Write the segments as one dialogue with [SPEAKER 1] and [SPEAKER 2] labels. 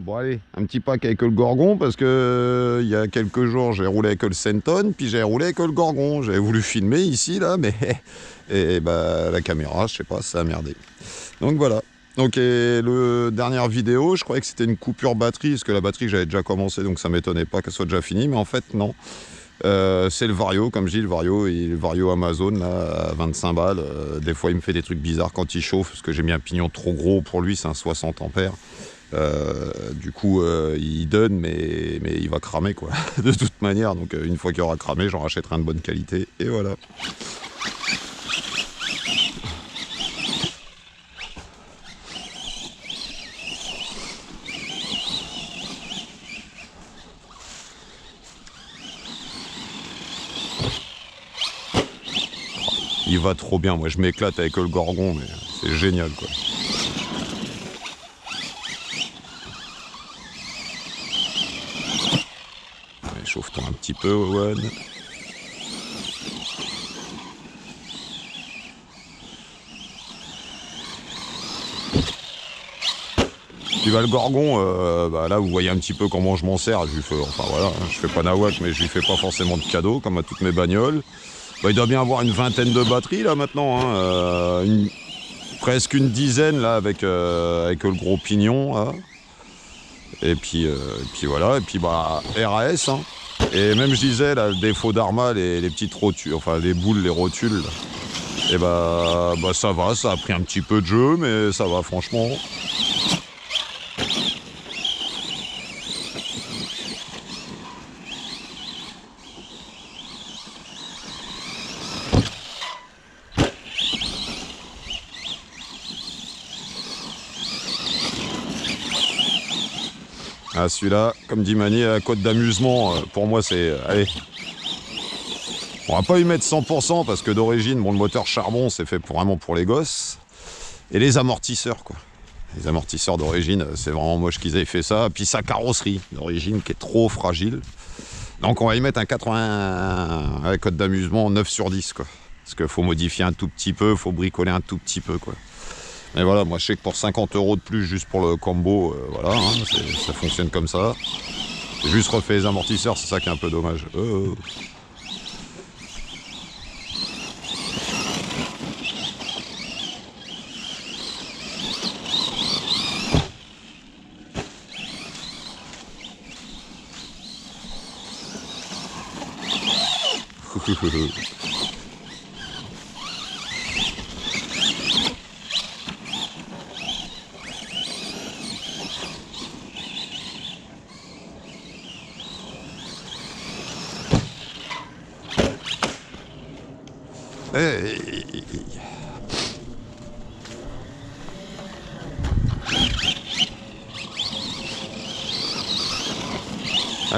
[SPEAKER 1] bon allez, un petit pack avec le Gorgon parce que il y a quelques jours j'ai roulé avec le Senton, puis j'ai roulé avec le Gorgon. J'avais voulu filmer ici là, mais et bah la caméra, je sais pas, ça a merdé. Donc voilà. Donc et le dernière vidéo, je croyais que c'était une coupure batterie, parce que la batterie j'avais déjà commencé, donc ça m'étonnait pas qu'elle soit déjà finie, mais en fait non. C'est le Vario, comme je dis, le Vario Amazon là, à 25 balles. Des fois il me fait des trucs bizarres quand il chauffe, parce que j'ai mis un pignon trop gros pour lui, c'est un 60 ampères. Du coup il donne, mais il va cramer quoi, de toute manière. Donc une fois qu'il aura cramé, j'en rachèterai un de bonne qualité, et voilà. Il va trop bien, moi je m'éclate avec le Gorgon, mais c'est génial quoi. Allez, chauffe-toi un petit peu, Owen. Puis bah, le Gorgon, bah, là vous voyez un petit peu comment je m'en sers. Je lui fais, enfin voilà, je fais pas nawak, mais je lui fais pas forcément de cadeaux comme à toutes mes bagnoles. Bah, il doit bien avoir une vingtaine de batteries là maintenant, hein, presque une dizaine là avec le gros pignon là. Et puis voilà, et puis bah RAS, hein. Et même je disais là, le défaut d'Arma, les petites rotules, enfin les boules, les rotules, et bah ça va, ça a pris un petit peu de jeu, mais ça va franchement. Ah, celui-là, comme dit Mani, à la côte d'amusement, pour moi c'est... allez. On va pas y mettre 100% parce que d'origine, bon, le moteur charbon, c'est fait vraiment pour les gosses. Et les amortisseurs, quoi. Les amortisseurs d'origine, c'est vraiment moche qu'ils aient fait ça. Puis sa carrosserie d'origine qui est trop fragile. Donc on va y mettre un 80 à la côte d'amusement 9 sur 10, quoi. Parce qu'il faut modifier un tout petit peu, faut bricoler un tout petit peu, quoi. Mais voilà, moi je sais que pour 50 € de plus juste pour le combo, voilà, hein, ça fonctionne comme ça. J'ai juste refait les amortisseurs, c'est ça qui est un peu dommage.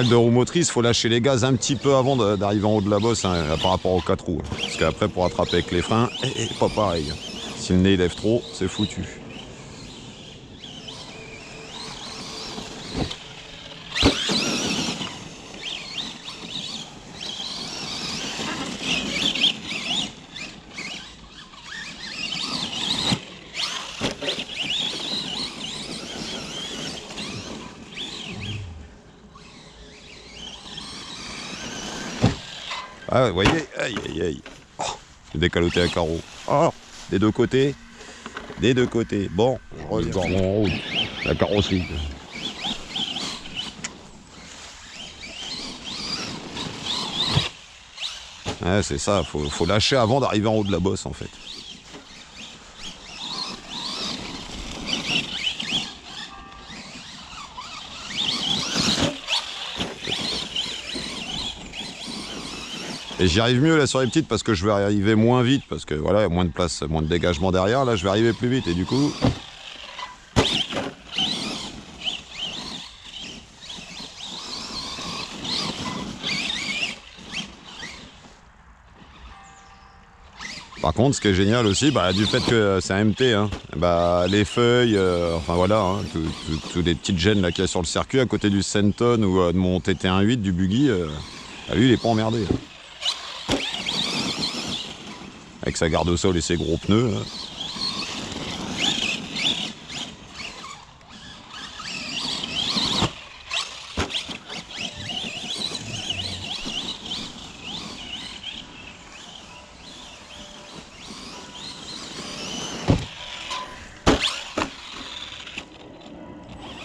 [SPEAKER 1] Le deux roues motrices, faut lâcher les gaz un petit peu avant d'arriver en haut de la bosse, hein, par rapport aux 4 roues. Parce qu'après, pour attraper avec les freins, pas pareil. Si le nez lève trop, c'est foutu. Ah, vous voyez, aïe aïe aïe. Oh, j'ai décaloté un carreau. Oh, des deux côtés. Des deux côtés. Bon, je regarde en haut. La carrosserie. Ouais, c'est ça, faut lâcher avant d'arriver en haut de la bosse en fait. Et j'y arrive mieux là sur les petites parce que je vais arriver moins vite, parce que voilà, il y a moins de place, moins de dégagement derrière, là je vais arriver plus vite et du coup... Par contre, ce qui est génial aussi, bah, du fait que c'est un MT, hein, bah, les feuilles, enfin voilà, hein, tous les petites gênes qu'il y a sur le circuit à côté du Senton ou de mon TT18 du buggy, bah, lui il est pas emmerdé. Hein. Avec sa garde au sol et ses gros pneus. Hein.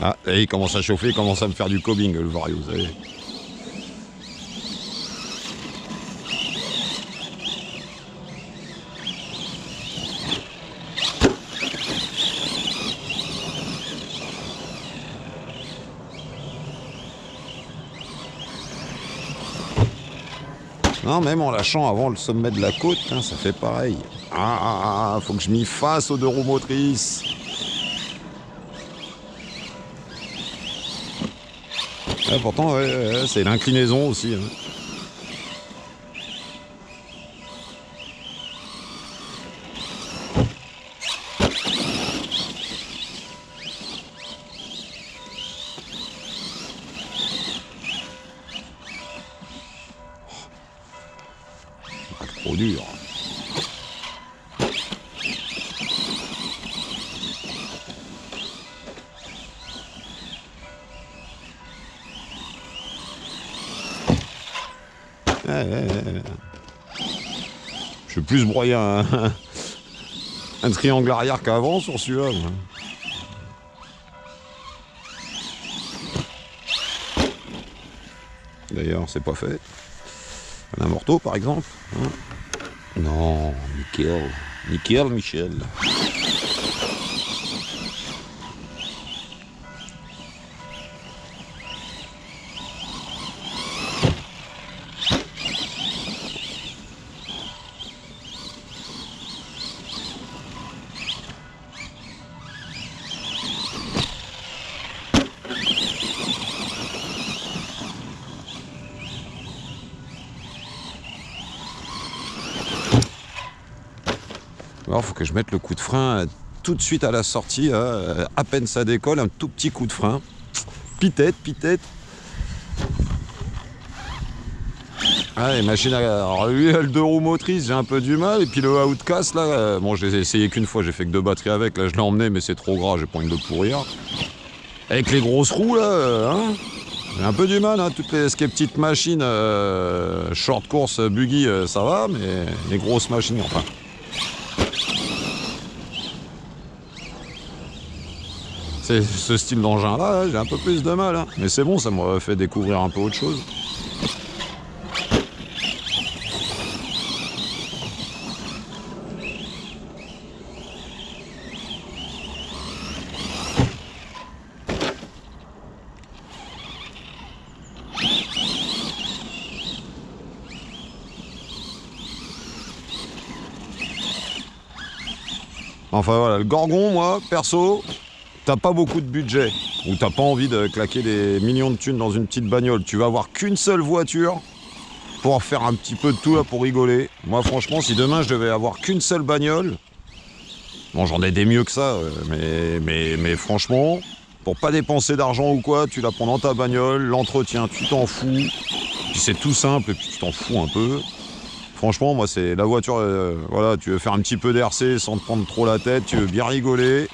[SPEAKER 1] Ah, et il commence à chauffer, il commence à me faire du cobbing, le Vario, vous savez. Non, même en lâchant avant le sommet de la côte, hein, ça fait pareil. Faut que je m'y fasse aux 2 roues motrices. Pourtant, ouais, c'est l'inclinaison aussi. Hein. Pas trop dur. Je vais plus broyer un triangle arrière qu'avant sur celui-là. D'ailleurs, c'est pas fait. Un morteau, par exemple. Hein. Non, nickel. Nickel, Michel. Alors, faut que je mette le coup de frein tout de suite à la sortie. À peine ça décolle, un tout petit coup de frein. Pitette. Ah, les machines alors lui, le 2 roues motrices, j'ai un peu du mal. Et puis le Outcast, là, bon, je l'ai essayé qu'une fois, j'ai fait que 2 batteries avec. Là, je l'ai emmené, mais c'est trop gras, j'ai pas envie de le pourrir. Avec les grosses roues, là, hein, j'ai un peu du mal. Hein, ce qui est petites machines, short course, buggy, ça va, mais les grosses machines, enfin. C'est ce style d'engin-là, j'ai un peu plus de mal. Hein. Mais c'est bon, ça m'a fait découvrir un peu autre chose. Enfin voilà, le Gorgon, moi, perso, t'as pas beaucoup de budget, ou t'as pas envie de claquer des millions de thunes dans une petite bagnole. Tu vas avoir qu'une seule voiture pour faire un petit peu de tout là pour rigoler. Moi franchement, si demain je devais avoir qu'une seule bagnole, bon j'en ai des mieux que ça, mais franchement, pour pas dépenser d'argent ou quoi, tu la prends dans ta bagnole, l'entretien, tu t'en fous, puis c'est tout simple et puis tu t'en fous un peu. Franchement, moi, c'est la voiture, voilà, tu veux faire un petit peu d'RC sans te prendre trop la tête, tu veux bien rigoler,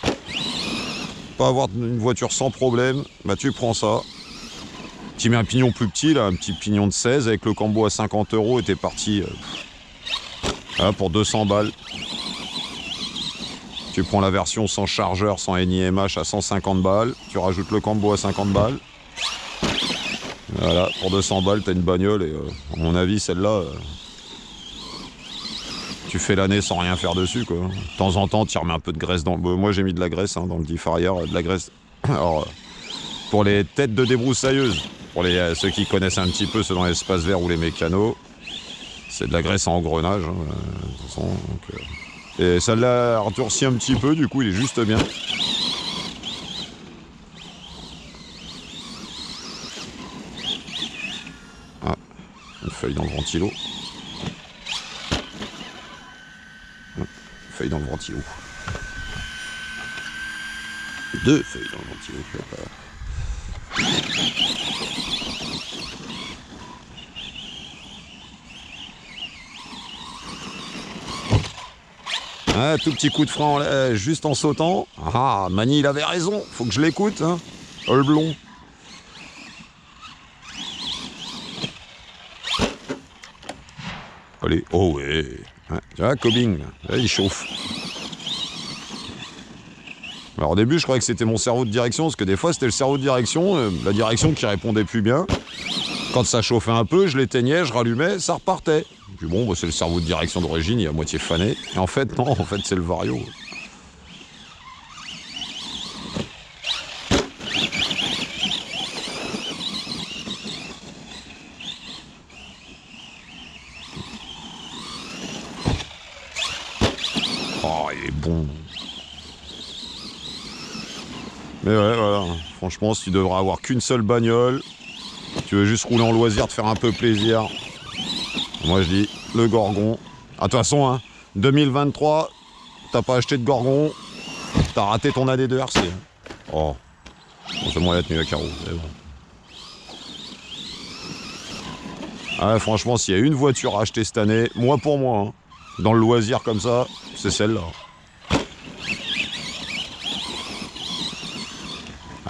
[SPEAKER 1] pas avoir une voiture sans problème, bah tu prends ça. Tu mets un pignon plus petit, là, un petit pignon de 16 avec le cambo à 50 € et t'es parti là, pour 200 balles. Tu prends la version sans chargeur, sans NIMH à 150 balles, tu rajoutes le cambo à 50 balles. Voilà, pour 200 balles, t'as une bagnole et à mon avis, celle-là... tu fais l'année sans rien faire dessus, quoi. De temps en temps, tu remets un peu de graisse dans... Moi, j'ai mis de la graisse dans le diff arrière, de la graisse... Alors, pour les têtes de débroussailleuses, pour ceux qui connaissent un petit peu, ceux dans l'espace vert ou les mécanos, c'est de la graisse en engrenage, hein, de toute façon, donc, et ça l'a endurci un petit peu, du coup, il est juste bien. Ah, une feuille dans le ventilo. Feuille dans le ventilo. 2 feuilles dans le ventilo. Ah, tout petit coup de frein juste en sautant. Ah, Mani, il avait raison. Faut que je l'écoute, hein. Le blond. Allez, oh ouais. Tu vois, cobbing, là, il chauffe. Alors au début, je croyais que c'était mon cerveau de direction, parce que des fois, c'était le cerveau de direction, la direction qui répondait plus bien. Quand ça chauffait un peu, je l'éteignais, je rallumais, ça repartait. Puis bon, bah, c'est le cerveau de direction d'origine, il est à moitié fané. Et en fait, non, en fait, c'est le vario. Oh, il est bon. Mais ouais, voilà. Franchement, si tu devrais avoir qu'une seule bagnole, tu veux juste rouler en loisir, te faire un peu plaisir. Moi, je dis le Gorgon. Ah, de toute façon, hein, 2023, t'as pas acheté de Gorgon, t'as raté ton année de RC. Oh, bon, c'est moi la tenue à carreaux. Bon. Ah, franchement, s'il y a une voiture à acheter cette année, moi pour moi, hein, dans le loisir comme ça, c'est celle-là.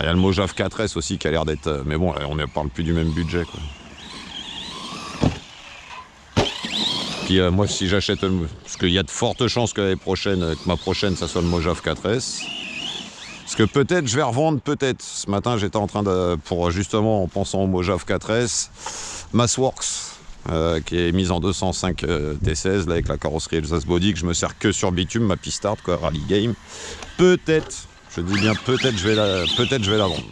[SPEAKER 1] Il y a le Mojave 4S aussi qui a l'air d'être... Mais bon, on ne parle plus du même budget, quoi. Puis moi, si j'achète... Parce qu'il y a de fortes chances que l'année prochaine, que ma prochaine, ça soit le Mojave 4S. Parce que peut-être, je vais revendre, peut-être. Ce matin, j'étais en train de... Pour justement, en pensant au Mojave 4S, Massworks, qui est mise en 205 T16, là, avec la carrosserie Elsace Body, que je me sers que sur bitume, ma pistard, quoi, Rally Game. Peut-être... Je dis bien peut-être je vais la vendre.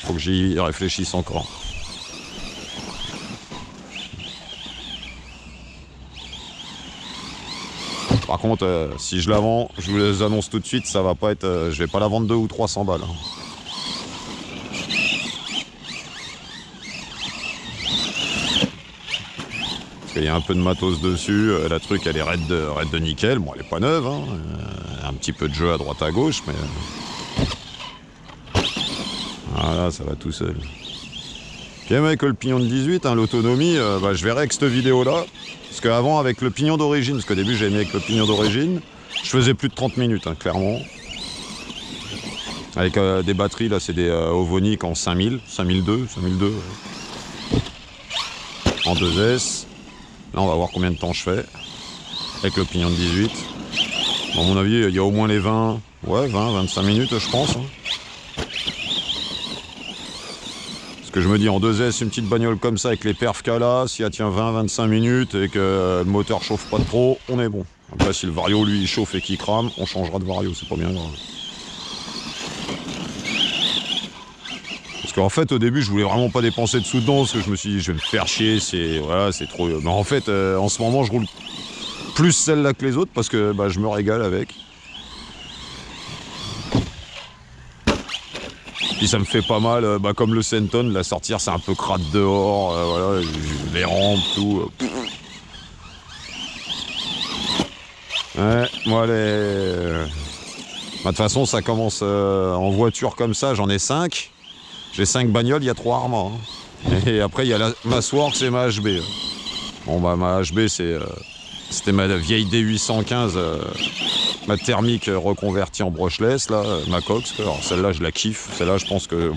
[SPEAKER 1] Faut que j'y réfléchisse encore. Par contre, si je la vends, je vous les annonce tout de suite, ça va pas être. Je vais pas la vendre 200 ou 300 balles. Hein. Parce qu'il y a un peu de matos dessus. La truc, elle est raide de nickel. Bon, elle est pas neuve. Hein. Un petit peu de jeu à droite à gauche, mais. Voilà, ça va tout seul. Puis même avec le pignon de 18, hein, l'autonomie, bah, je verrai avec cette vidéo-là. Parce qu'avant, avec le pignon d'origine, parce qu'au début, j'ai mis avec le pignon d'origine, je faisais plus de 30 minutes, hein, clairement. Avec des batteries, là, c'est des Ovonic en 5000, 5002, en 2S. Là, on va voir combien de temps je fais. Avec le pignon de 18. Bon, à mon avis, il y a au moins les 20, 25 minutes, je pense. Hein. Que je me dis en 2S, une petite bagnole comme ça avec les perfs qu'elle a, si elle tient 20-25 minutes et que le moteur chauffe pas trop, on est bon. Après, si le vario lui il chauffe et qu'il crame, on changera de vario, c'est pas bien grave. Parce qu'en fait, au début, je voulais vraiment pas dépenser de sous dedans parce que je me suis dit, je vais me faire chier, c'est trop. Mais en fait, en ce moment, je roule plus celle-là que les autres parce que bah, je me régale avec. Puis ça me fait pas mal, bah, comme le Senton, la sortir c'est un peu crade dehors, voilà, les rampes, tout. Ouais, moi les... Bah, de toute façon ça commence en voiture comme ça, j'en ai 5. J'ai 5 bagnoles, il y a 3 Arma. Hein. Et après il y a la Massworks et ma HB. Bon bah ma HB c'était ma vieille D815, ma thermique reconvertie en brushless, là, ma Cox. Alors celle-là, je la kiffe. Celle-là, je pense que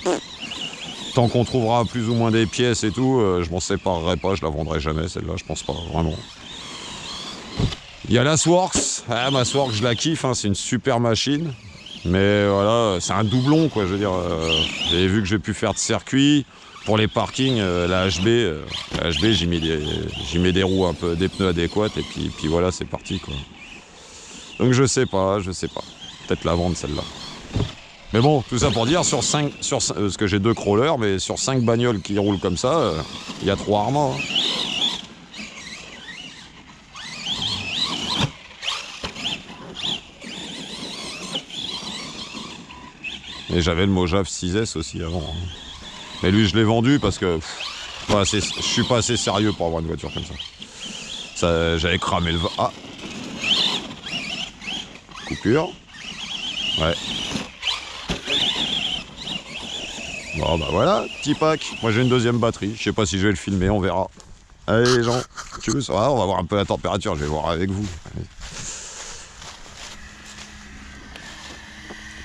[SPEAKER 1] tant qu'on trouvera plus ou moins des pièces et tout, je m'en séparerai pas, je la vendrai jamais, celle-là, je pense pas, vraiment. Il y a la Massworks. Ah, Massworks, je la kiffe, hein, c'est une super machine. Mais voilà, c'est un doublon, quoi, je veux dire. J'ai vu que j'ai pu faire de circuit. Pour les parkings, la HB, j'y mets des roues un peu, des pneus adéquats et puis voilà, c'est parti, quoi. Donc je sais pas. Peut-être la vendre celle-là. Mais bon, tout ça pour dire, parce que j'ai 2 crawlers, mais sur 5 bagnoles qui roulent comme ça, il y a 3 Arma. Hein. Et j'avais le Mojave 6S aussi avant. Hein. Mais lui, je l'ai vendu parce que je suis pas assez sérieux pour avoir une voiture comme ça. J'avais cramé le... Ah. Coupure. Ouais. Bon, bah voilà, petit pack. Moi, j'ai une deuxième batterie. Je sais pas si je vais le filmer, on verra. Allez, les gens, tu veux ça va, on va voir un peu la température. Je vais voir avec vous. Allez.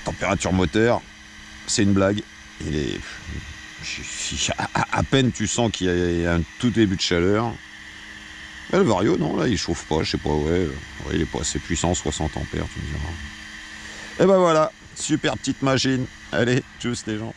[SPEAKER 1] Température moteur, c'est une blague. Il est... À peine tu sens qu'il y a un tout début de chaleur. Mais le vario, non, là, il chauffe pas, je sais pas, ouais, il est pas assez puissant, 60 ampères, tu me diras. Et ben voilà, super petite machine. Allez, tchuss les gens.